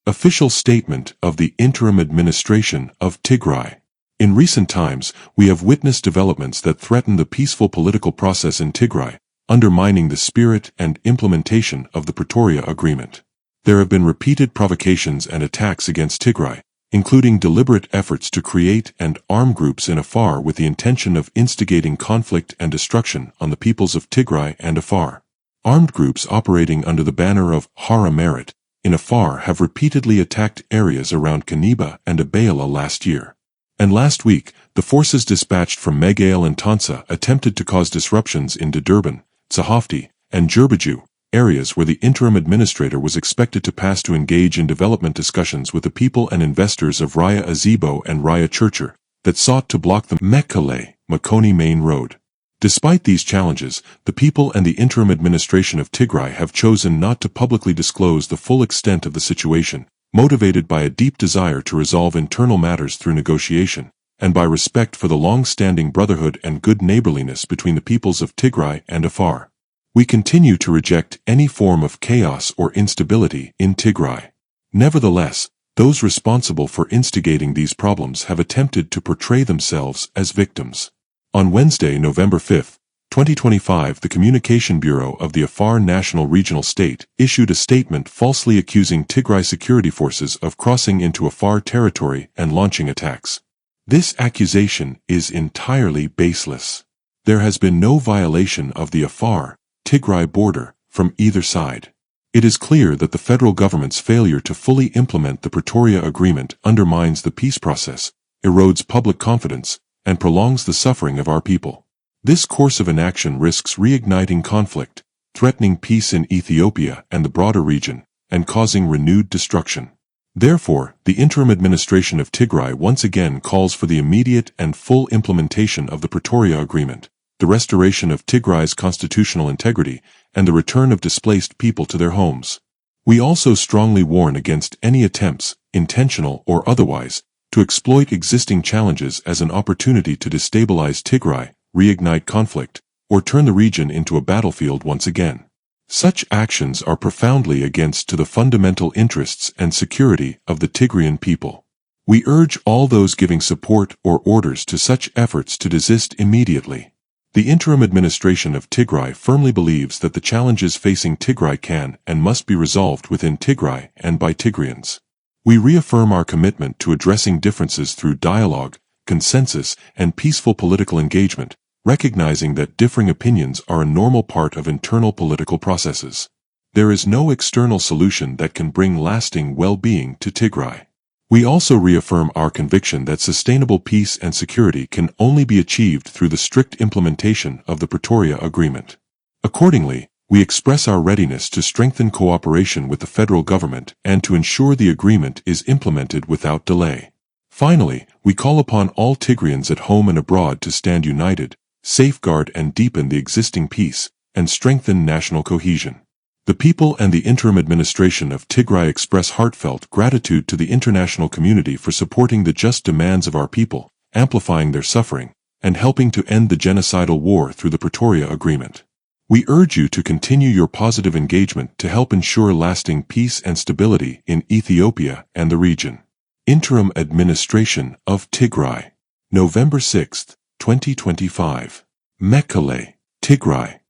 Official statement of the Interim Administration of Tigray. In recent times, we have witnessed developments that threaten the peaceful political process in Tigray, undermining the spirit and implementation of the Pretoria Agreement. There have been repeated provocations and attacks against Tigray, including deliberate efforts to create and arm groups in Afar with the intention of instigating conflict and destruction on the peoples of Tigray and Afar. Armed groups operating under the banner of Hara Merit in Afar have repeatedly attacked areas around Kaniba and Abayala last year. And last week, the forces dispatched from Megael and Tansa attempted to cause disruptions in Durban, Tsahafti, and Jerbaju, areas where the interim administrator was expected to pass to engage in development discussions with the people and investors of Raya Azebo and Raya Churcher that sought to block the Mekelle-Makoni main road. Despite these challenges, the people and the interim administration of Tigray have chosen not to publicly disclose the full extent of the situation, motivated by a deep desire to resolve internal matters through negotiation, and by respect for the long-standing brotherhood and good neighborliness between the peoples of Tigray and Afar. We continue to reject any form of chaos or instability in Tigray. Nevertheless, those responsible for instigating these problems have attempted to portray themselves as victims. On Wednesday, November 5, 2025, the Communication Bureau of the Afar National Regional State issued a statement falsely accusing Tigray security forces of crossing into Afar territory and launching attacks. This accusation is entirely baseless. There has been no violation of the Afar-Tigray border from either side. It is clear that the federal government's failure to fully implement the Pretoria Agreement undermines the peace process, erodes public confidence, and prolongs the suffering of our people. This course of inaction risks reigniting conflict, threatening peace in Ethiopia and the broader region, and causing renewed destruction. Therefore, the interim administration of Tigray once again calls for the immediate and full implementation of the Pretoria Agreement, the restoration of Tigray's constitutional integrity, and the return of displaced people to their homes. We also strongly warn against any attempts, intentional or otherwise, to exploit existing challenges as an opportunity to destabilize Tigray, reignite conflict, or turn the region into a battlefield once again. Such actions are profoundly against the fundamental interests and security of the Tigrayan people. We urge all those giving support or orders to such efforts to desist immediately. The interim administration of Tigray firmly believes that the challenges facing Tigray can and must be resolved within Tigray and by Tigrayans. We reaffirm our commitment to addressing differences through dialogue, consensus, and peaceful political engagement, recognizing that differing opinions are a normal part of internal political processes. There is no external solution that can bring lasting well-being to Tigray. We also reaffirm our conviction that sustainable peace and security can only be achieved through the strict implementation of the Pretoria Agreement. Accordingly, we express our readiness to strengthen cooperation with the federal government and to ensure the agreement is implemented without delay. Finally, we call upon all Tigrayans at home and abroad to stand united, safeguard and deepen the existing peace, and strengthen national cohesion. The people and the interim administration of Tigray express heartfelt gratitude to the international community for supporting the just demands of our people, amplifying their suffering, and helping to end the genocidal war through the Pretoria Agreement. We urge you to continue your positive engagement to help ensure lasting peace and stability in Ethiopia and the region. Interim Administration of Tigray. November 6, 2025. Mekelle, Tigray.